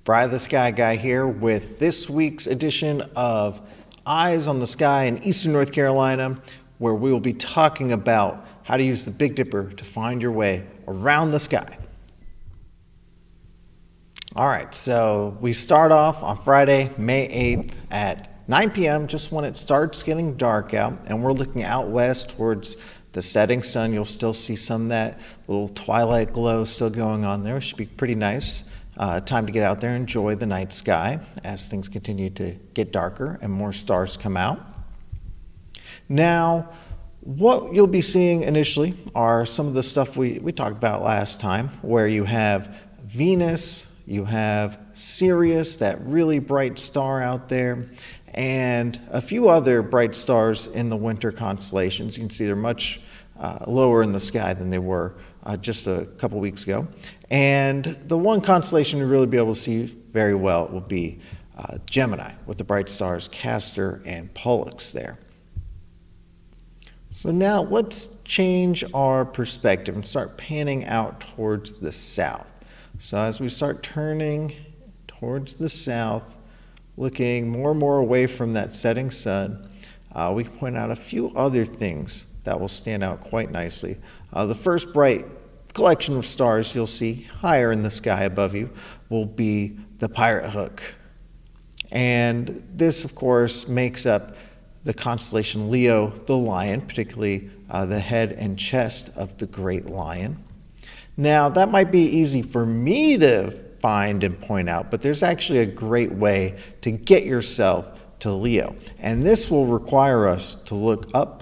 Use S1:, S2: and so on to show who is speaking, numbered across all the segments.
S1: Bri the Sky Guy here with this week's edition of Eyes on the Sky in Eastern North Carolina, where we will be talking about how to use the Big Dipper to find your way around the sky. All right, so we start off on Friday, May 8th at 9 p.m., just when it starts getting dark out, and we're looking out west towards the setting sun. You'll still see some of that little twilight glow still going on there. It should be pretty nice. Time to get out there and enjoy the night sky as things continue to get darker and more stars come out. Now, what you'll be seeing initially are some of the stuff we talked about last time, where you have Venus, you have Sirius, that really bright star out there, and a few other bright stars in the winter constellations. You can see they're much lower in the sky than they were just a couple weeks ago. And the one constellation you'll really be able to see very well will be Gemini, with the bright stars Castor and Pollux there. So now let's change our perspective and start panning out towards the south. So as we start turning towards the south, looking more and more away from that setting sun, we can point out a few other things that will stand out quite nicely. The first bright collection of stars you'll see higher in the sky above you will be the Pirate Hook. And this, of course, makes up the constellation Leo, the lion, particularly the head and chest of the great lion. Now, that might be easy for me to find and point out, but there's actually a great way to get yourself to Leo. And this will require us to look up,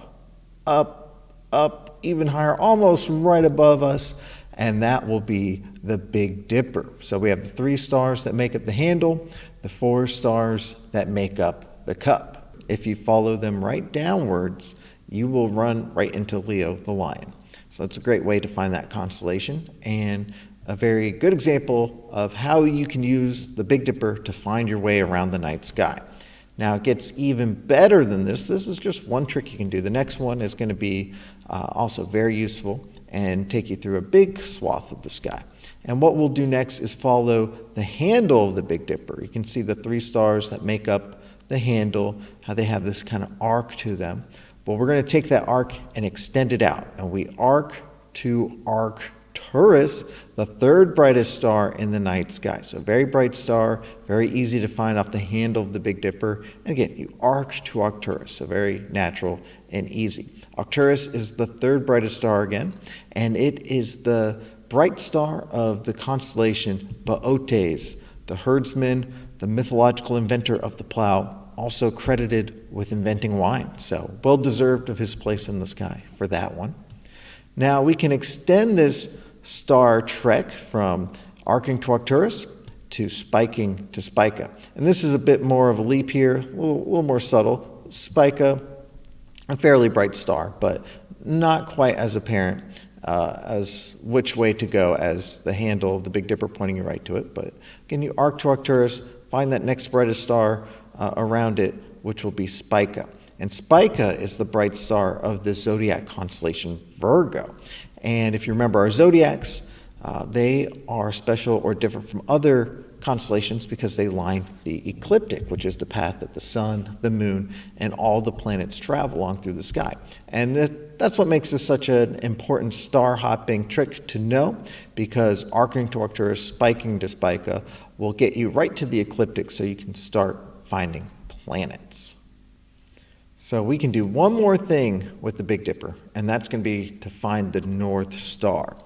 S1: even higher, almost right above us, and that will be the Big Dipper. So we have the 3 stars that make up the handle, the 4 stars that make up the cup. If you follow them right downwards, you will run right into Leo, the lion. So it's a great way to find that constellation, and a very good example of how you can use the Big Dipper to find your way around the night sky. Now, it gets even better than this. This is just one trick you can do. The next one is going to be also very useful and take you through a big swath of the sky. And what we'll do next is follow the handle of the Big Dipper. You can see the 3 stars that make up the handle, how they have this kind of arc to them. But we're going to take that arc and extend it out. And we arc to Taurus, the 3rd brightest star in the night sky. So very bright star, very easy to find off the handle of the Big Dipper. And again, you arc to Taurus, so very natural and easy. Taurus is the 3rd brightest star again, and it is the bright star of the constellation Bootes, the herdsman, the mythological inventor of the plow, also credited with inventing wine. So well deserved of his place in the sky for that one. Now we can extend this star trek from arcing to Arcturus to spiking to Spica. And this is a bit more of a leap here, a little more subtle. Spica, a fairly bright star, but not quite as apparent as which way to go as the handle of the Big Dipper pointing you right to it. But again, you arc to Arcturus, find that next brightest star around it, which will be Spica. And Spica is the bright star of the zodiac constellation Virgo. And if you remember our zodiacs, they are special or different from other constellations because they line the ecliptic, which is the path that the sun, the moon, and all the planets travel along through the sky. And that's what makes this such an important star hopping trick to know, because arcing to Arcturus, spiking to Spica will get you right to the ecliptic so you can start finding planets. So we can do one more thing with the Big Dipper, and that's going to be to find the North Star.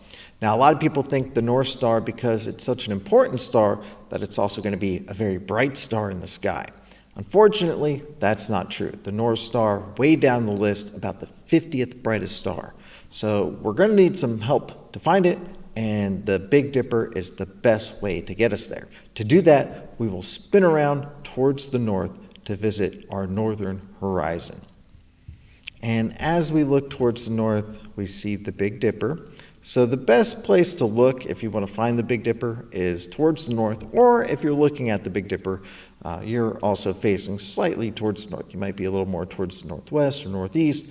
S1: Now, a lot of people think the North Star, because it's such an important star, that it's also going to be a very bright star in the sky. Unfortunately, that's not true. The North Star, way down the list, about the 50th brightest star. So we're going to need some help to find it, and the Big Dipper is the best way to get us there. To do that, we will spin around towards the north to visit our northern horizon. And as we look towards the north, we see the Big Dipper. So the best place to look if you want to find the Big Dipper is towards the north, or if you're looking at the Big Dipper, you're also facing slightly towards the north. You might be a little more towards the northwest or northeast,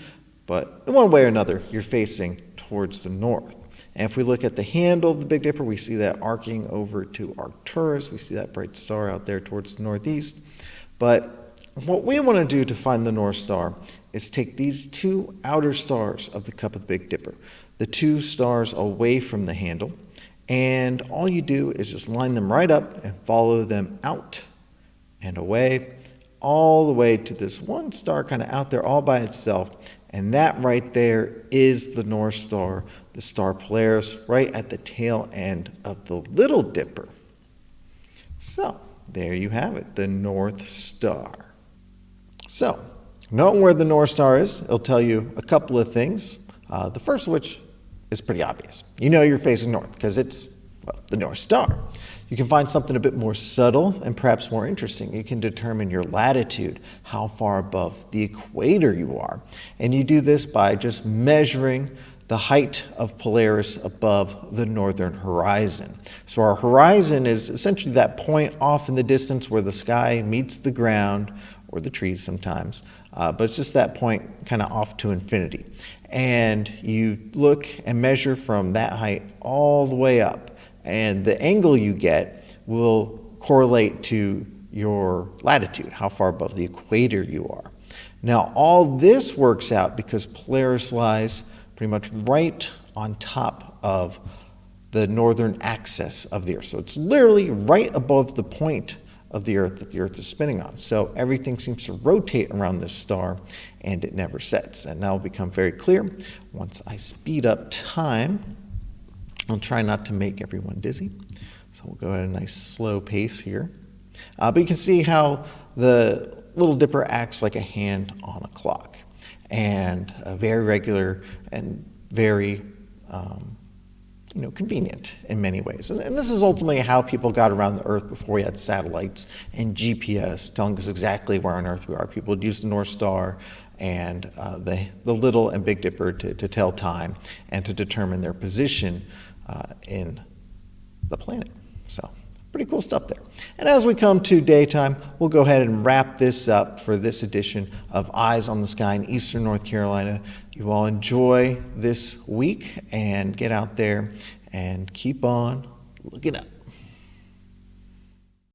S1: but in one way or another, you're facing towards the north. And if we look at the handle of the Big Dipper, we see that arcing over to Arcturus. We see that bright star out there towards the northeast. But what we want to do to find the North Star is take these two outer stars of the cup of the Big Dipper, the two stars away from the handle, and all you do is just line them right up and follow them out and away, all the way to this one star kind of out there all by itself. And that right there is the North Star, the star Polaris, right at the tail end of the Little Dipper. So there you have it, the North Star. So knowing where the North Star is, it'll tell you a couple of things. The first of which is pretty obvious. You know you're facing north because it's, well, the North Star. You can find something a bit more subtle and perhaps more interesting. You can determine your latitude, how far above the equator you are. And you do this by just measuring the height of Polaris above the northern horizon. So our horizon is essentially that point off in the distance where the sky meets the ground, or the trees sometimes, but it's just that point kind of off to infinity. And you look and measure from that height all the way up, and the angle you get will correlate to your latitude, how far above the equator you are. Now, all this works out because Polaris lies pretty much right on top of the northern axis of the Earth. So it's literally right above the point of the Earth that the Earth is spinning on. So everything seems to rotate around this star, and it never sets. And that will become very clear once I speed up time. I'll try not to make everyone dizzy. So we'll go at a nice slow pace here. But you can see how the Little Dipper acts like a hand on a clock, and very regular and very convenient in many ways. And this is ultimately how people got around the Earth before we had satellites and GPS telling us exactly where on Earth we are. People would use the North Star and the Little and Big Dipper to tell time and to determine their position in the planet. So pretty cool stuff there. And as we come to daytime, we'll go ahead and wrap this up for this edition of Eyes on the Sky in Eastern North Carolina. You all enjoy this week and get out there and keep on looking up.